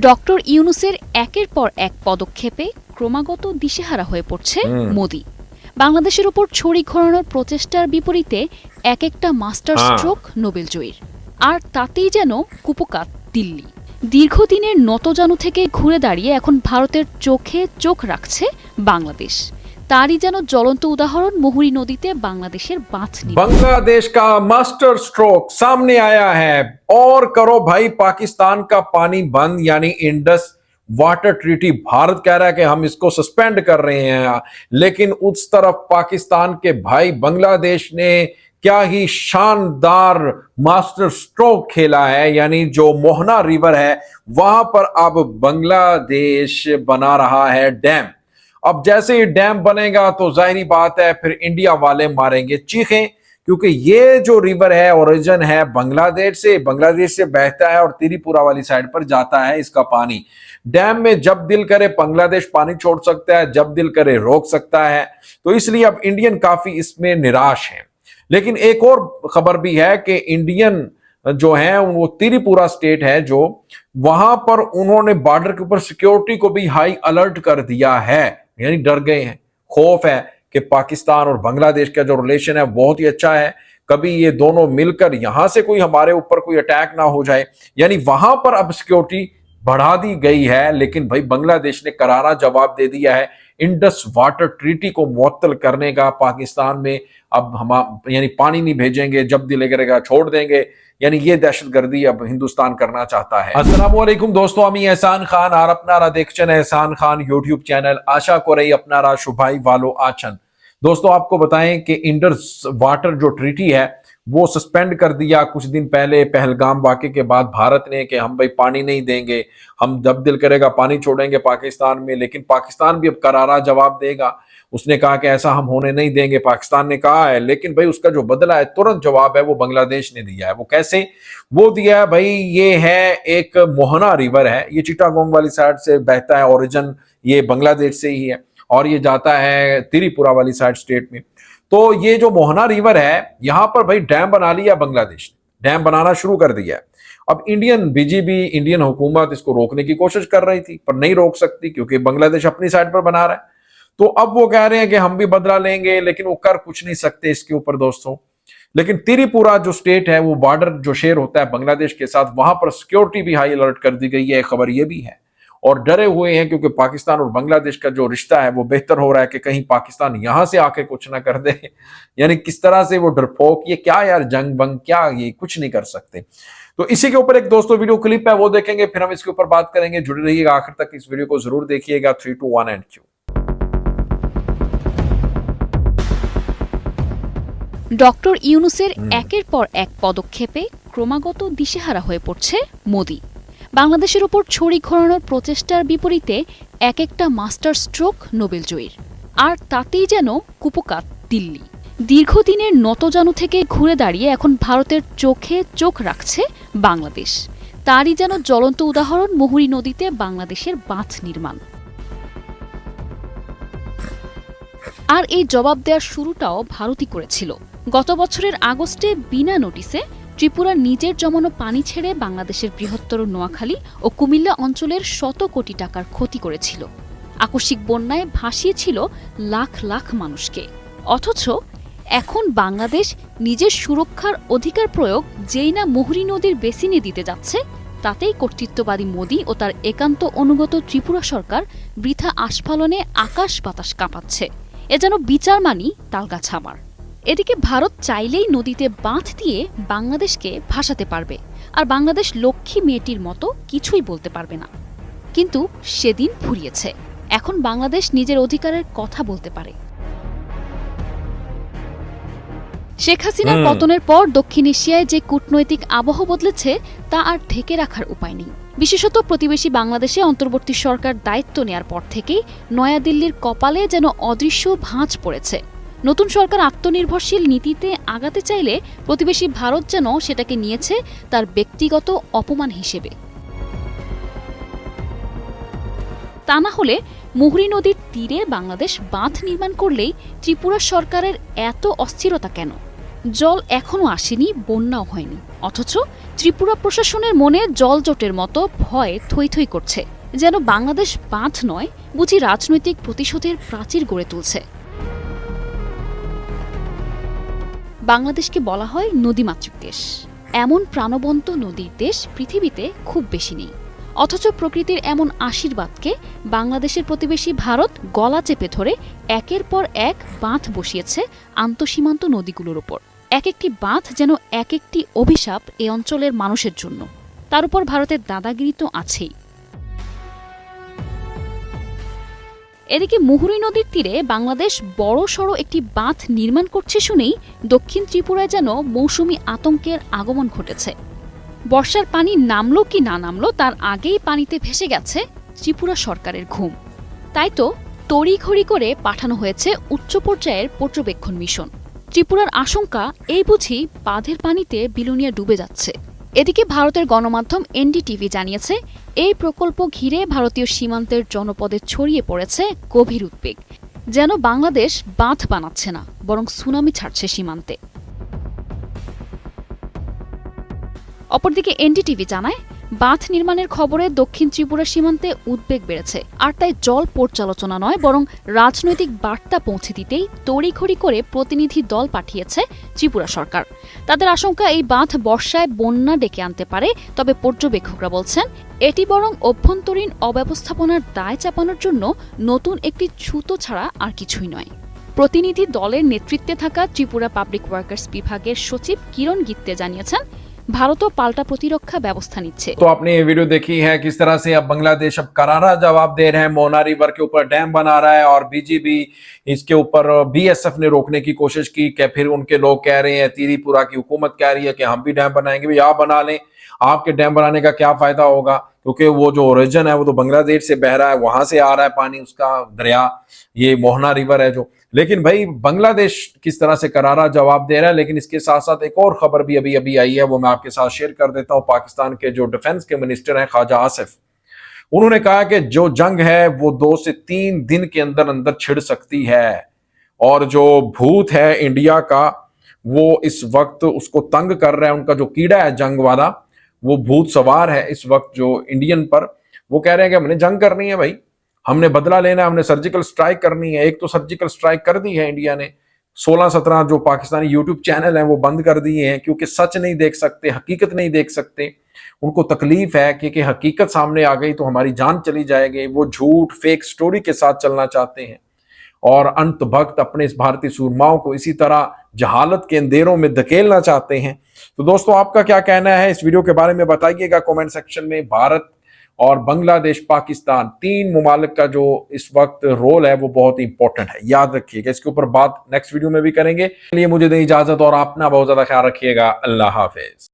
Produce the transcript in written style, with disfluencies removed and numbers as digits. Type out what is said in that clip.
Doctor ইউনূসের একের পর এক পদক্ষেপে ক্রমাগত দিশেহারা হয়ে পড়ছে মোদি। বাংলাদেশের উপর ছড়ি ঘোরানোর প্রচেষ্টার বিপরীতে এক একটা মাস্টার স্ট্রোক নোবেলজয়ীর, আর তাতেই যেন কুপোকাত দিল্লি। দীর্ঘদিনের নতজানু থেকে ঘুরে দাঁড়িয়ে এখন ভারতের চোখে চোখ রাখছে বাংলাদেশ। তারই যেন জ্বলন্ত উদাহরণ মুহুরী নদীতে বাংলাদেশের বাঁধ। बांग्लादेश का मास्टर स्ट्रोक सामने आया है। और करो भाई, पाकिस्तान का पानी बंद, यानी इंडस वाटर ट्रीटी। भारत कह रहा है कि हम इसको सस्पेंड कर रहे हैं, लेकिन उस तरफ पाकिस्तान के भाई बांग्लादेश ने क्या ही शानदार मास्टर स्ट्रोक खेला है। यानी जो मोहना रिवर है वहां पर अब बांग्लादेश बना रहा है डैम। अब जैसे ही डैम बनेगा तो जाहिर बात है फिर इंडिया वाले मारेंगे चीखें, क्योंकि ये जो रिवर है ओरिजिन है बांग्लादेश से बहता है और त्रिपुरा वाली साइड पर जाता है इसका पानी। डैम में जब दिल करे बांग्लादेश पानी छोड़ सकता है, जब दिल करे रोक सकता है। तो इसलिए अब इंडियन काफी इसमें निराश है। लेकिन एक और खबर भी है कि इंडियन जो है वो त्रिपुरा स्टेट है, जो वहां पर उन्होंने बॉर्डर के ऊपर सिक्योरिटी को भी हाई अलर्ट कर दिया है। यानी डर गए हैं, खौफ है कि पाकिस्तान और बांग्लादेश का जो रिलेशन है बहुत ही अच्छा है, कभी ये दोनों मिलकर यहां से कोई हमारे ऊपर कोई अटैक ना हो जाए। यानी वहां पर अब सिक्योरिटी बढ़ा दी गई है। लेकिन भाई बांग्लादेश ने करारा जवाब दे दिया है। इंडस वाटर ट्रीटी को मुअत्तल करने का पाकिस्तान में अब हम यानी पानी नहीं भेजेंगे, जब दिल करेगा छोड़ देंगे। यानी ये दहशतगर्दी अब हिंदुस्तान करना चाहता है। अस्सलामु अलैकुम दोस्तों, আমি এহসান খান আর আপনারা দেখছেন এহসান খাन यूट्यूब चैनल। आशा करें আপনারা সবাই ভালো আছেন। दोस्तों आपको बताएं कि इंडस वाटर जो ट्रीटी है वो सस्पेंड कर दिया कुछ दिन पहले पहलगाम वाक़े के बाद भारत ने, कि हम भाई पानी नहीं देंगे, हम जब दिल करेगा पानी छोड़ेंगे पाकिस्तान में। लेकिन पाकिस्तान भी अब करारा जवाब देगा। उसने कहा कि ऐसा हम होने नहीं देंगे, पाकिस्तान ने कहा है। लेकिन भाई उसका जो बदला है, तुरंत जवाब है, वो बांग्लादेश ने दिया है। वो कैसे वो दिया है भाई, ये है एक मोहना रिवर है, ये चिटागोंग वाली साइड से बहता है, ओरिजिन ये बांग्लादेश से ही है और ये जाता है त्रिपुरा वाली साइड स्टेट में। तो ये जो मोहना रिवर है, यहां पर भाई डैम बना लिया बांग्लादेश ने, डैम बनाना शुरू कर दिया है। अब इंडियन बीजीबी, इंडियन हुकूमत इसको रोकने की कोशिश कर रही थी पर नहीं रोक सकती, क्योंकि बांग्लादेश अपनी साइड पर बना रहा है। तो अब वो कह रहे हैं कि हम भी बदला लेंगे, लेकिन वो कर कुछ नहीं सकते इसके ऊपर दोस्तों। लेकिन त्रिपुरा जो स्टेट है, वो बॉर्डर जो शेयर होता है बांग्लादेश के साथ, वहां पर सिक्योरिटी भी हाई अलर्ट कर दी गई है। खबर ये भी है और डरे हुए हैं, क्योंकि पाकिस्तान और बांग्लादेश का जो रिश्ता है वो बेहतर हो रहा है कि कहीं पाकिस्तान यहां से आके कुछ ना कर दे। यानी किस तरह से वो डरपोक, ये क्या यार, जंग बंग क्या, ये कुछ नहीं कर सकते। तो इसी के ऊपर एक दोस्तों वीडियो क्लिप है, वो देखेंगे, फिर हम इसके ऊपर बात करेंगे। जुड़े रहिएगा आखिर तक, इस वीडियो को जरूर देखिएगा। 3, 2, 1 एंड क्यू। ডক্টর ইউনূসের একের পর এক পদক্ষেপে ক্রমাগত দিশেহারা হয়ে পড়ছে মোদি। বাংলাদেশের উপর ছড়ি ঘোরানোর প্রচেষ্টার বিপরীতে এক একটা মাস্টার স্ট্রোক নোবেলজয়ীর, আর তাতেই যেন কুপোকাত দিল্লি। দীর্ঘদিনের নতজানু থেকে ঘুরে দাঁড়িয়ে এখন ভারতের চোখে চোখ রাখছে বাংলাদেশ। তারই যেন জ্বলন্ত উদাহরণ মুহুরী নদীতে বাংলাদেশের বাঁধ নির্মাণ। আর এই জবাব দেওয়ার শুরুটাও ভারতই করেছিল। গত বছরের আগস্টে বিনা নোটিসে ত্রিপুরা নিজের জমানো পানি ছেড়ে বাংলাদেশের বৃহত্তর নোয়াখালী ও কুমিল্লা অঞ্চলের শত কোটি টাকার ক্ষতি করেছিল। আকস্মিক বন্যায় ভাসিয়েছিল লাখ লাখ মানুষকে। অথচ এখন বাংলাদেশ নিজের সুরক্ষার অধিকার প্রয়োগ যেই না মুহুরী নদীর বেসিনে দিতে যাচ্ছে, তাতেই কর্তৃত্ববাদী মোদি ও তার একান্ত অনুগত ত্রিপুরা সরকার বৃথা আস্ফালনে আকাশ বাতাস কাঁপাচ্ছে। এ যেন বিচার মানি তালগাছামার। এদিকে ভারত চাইলেই নদীতে বাঁধ দিয়ে বাংলাদেশকে ভাসাতে পারবে, আর বাংলাদেশ লক্ষ্মী মেয়েটির মতো কিছুই বলতে পারবে না। কিন্তু সেদিন ফুরিয়েছে। এখন বাংলাদেশ নিজের অধিকারের কথা বলতে পারে। শেখ হাসিনার পতনের পর দক্ষিণ এশিয়ায় যে কূটনৈতিক আবহ বদলেছে তা আর ঢেকে রাখার উপায় নেই। বিশেষত প্রতিবেশী বাংলাদেশে অন্তর্বর্তী সরকার দায়িত্ব নেয়ার পর থেকেই নয়াদিল্লির কপালে যেন অদৃশ্য ভাঁজ পড়েছে। নতুন সরকার আত্মনির্ভরশীল নীতিতে আগাতে চাইলে প্রতিবেশী ভারত যেন সেটাকে নিয়েছে তার ব্যক্তিগত অপমান হিসেবে। তা না হলে মুহুরী নদীর তীরে বাংলাদেশ বাঁধ নির্মাণ করলেই ত্রিপুরা সরকারের এত অস্থিরতা কেন? জল এখনো আসেনি, বন্যাও হয়নি, অথচ ত্রিপুরা প্রশাসনের মনে জলজটের মতো ভয় থই থই করছে, যেন বাংলাদেশ বাঁধ নয়, বুঝি রাজনৈতিক প্রতিশোধের প্রাচীর গড়ে তুলছে। বাংলাদেশকে বলা হয় নদীমাতৃক দেশ। এমন প্রাণবন্ত নদীর দেশ পৃথিবীতে খুব বেশি নেই, অথচ প্রকৃতির এমন আশীর্বাদকে বাংলাদেশের প্রতিবেশী ভারত গলা চেপে ধরে একের পর এক বাঁধ বসিয়েছে আন্তঃসীমান্ত নদীগুলোর ওপর। এক একটি বাঁধ যেন এক একটি অভিশাপ এ অঞ্চলের মানুষের জন্য। তার উপর ভারতের দাদাগিরি তো আছেই। এদিকে মুহুরী নদীর তীরে বাংলাদেশ বড়সড় একটি বাঁধ নির্মাণ করছে শুনেই দক্ষিণ ত্রিপুরায় যেন মৌসুমি আতঙ্কের আগমন ঘটেছে। বর্ষার পানি নামলো কি না নামলো তার আগেই পানিতে ভেসে গেছে ত্রিপুরা সরকারের ঘুম। তাই তো তড়িঘড়ি করে পাঠানো হয়েছে উচ্চ পর্যায়ের পর্যবেক্ষণ মিশন। ত্রিপুরার আশঙ্কা, এই বুঝি বাঁধের পানিতে বিলোনিয়া ডুবে যাচ্ছে। এদিকে ভারতের গণমাধ্যম এনডিটিভি জানিয়েছে, এই প্রকল্প ঘিরে ভারতীয় সীমান্তের জনপদে ছড়িয়ে পড়েছে গভীর উদ্বেগ, যেন বাংলাদেশ বাঁধ বানাচ্ছে না, বরং সুনামি ছাড়ছে সীমান্তে। অপরদিকে এনডিটিভি জানায়, বাঁধ নির্মাণের খবরে দক্ষিণ ত্রিপুরা সীমান্তে উদ্বেগ বেড়েছে, আর তাই জল পর্যালোচনা নয় বরং রাজনৈতিক বার্তা পৌঁছে দিতেই তড়িঘড়ি করে প্রতিনিধি দল পাঠিয়েছে ত্রিপুরা সরকার। তাদের আশঙ্কা, এই বাঁধ বর্ষায় বন্যা ডেকে আনতে পারে, তবে পর্যবেক্ষকরা বলছেন এটি বরং অভ্যন্তরীণ অব্যবস্থাপনার দায় চাপানোর জন্য নতুন একটি ছুতো ছাড়া আর কিছুই নয়। প্রতিনিধি দলের নেতৃত্বে থাকা ত্রিপুরা পাবলিক ওয়ার্কার্স বিভাগের সচিব কিরণ গিত্তে জানিয়েছেন, भारतों पाल्टा प्रतिरक्षा व्यवस्था नीचे। तो आपने ये वीडियो देखी है किस तरह से अब बांग्लादेश अब करारा जवाब दे रहे हैं। मोना रिवर के ऊपर डैम बना रहा है और बीजीबी इसके ऊपर बीएसएफ ने रोकने की कोशिश की कि फिर उनके लोग कह रहे हैं, त्रिपुरा की हुकूमत कह रही है कि हम भी डैम बनाएंगे। भाई आप बना लें, आपके डैम बनाने का क्या फायदा होगा, क्योंकि वो जो ओरिजिन है वो तो बांग्लादेश से बह रहा है, वहां से आ रहा है पानी, उसका दरिया ये मोहना रिवर है जो। लेकिन भाई बांग्लादेश किस तरह से करारा जवाब दे रहा है। लेकिन इसके साथ साथ एक और खबर भी अभी अभी आई है, वो मैं आपके साथ शेयर कर देता हूं। पाकिस्तान के जो डिफेंस के मिनिस्टर हैं ख्वाजा आसिफ, उन्होंने कहा कि जो जंग है वो 2 से 3 दिन के अंदर अंदर छिड़ सकती है, और जो भूत है इंडिया का वो इस वक्त उसको तंग कर रहा है। उनका जो कीड़ा है जंग वाला, वो भूत सवार है इस वक्त जो इंडियन पर। वो कह रहे हैं कि हमने जंग करनी है भाई, हमने बदला लेना है, हमने सर्जिकल स्ट्राइक करनी है। एक तो सर्जिकल स्ट्राइक कर दी है इंडिया ने, 16-17 जो पाकिस्तानी यूट्यूब चैनल हैं वो बंद कर दिए हैं, क्योंकि सच नहीं देख सकते, हकीकत नहीं देख सकते। उनको तकलीफ है कि हकीकत सामने आ गई तो हमारी जान चली जाएगी। वो झूठ फेक स्टोरी के साथ चलना चाहते हैं और अंत भक्त अपने इस भारतीय सूरमाओं को इसी तरह जहालत के अंधेरों में धकेलना चाहते हैं। तो दोस्तों, आपका क्या कहना है इस वीडियो के बारे में बताइएगा कमेंट सेक्शन में। भारत और बांग्लादेश, पाकिस्तान, 3 मुमालिक का जो इस वक्त रोल है वो बहुत इंपॉर्टेंट है, याद रखिएगा। इसके ऊपर बात नेक्स्ट वीडियो में भी करेंगे। चलिए मुझे दें इजाजत और अपना बहुत ज्यादा ख्याल रखिएगा। अल्लाह हाफिज।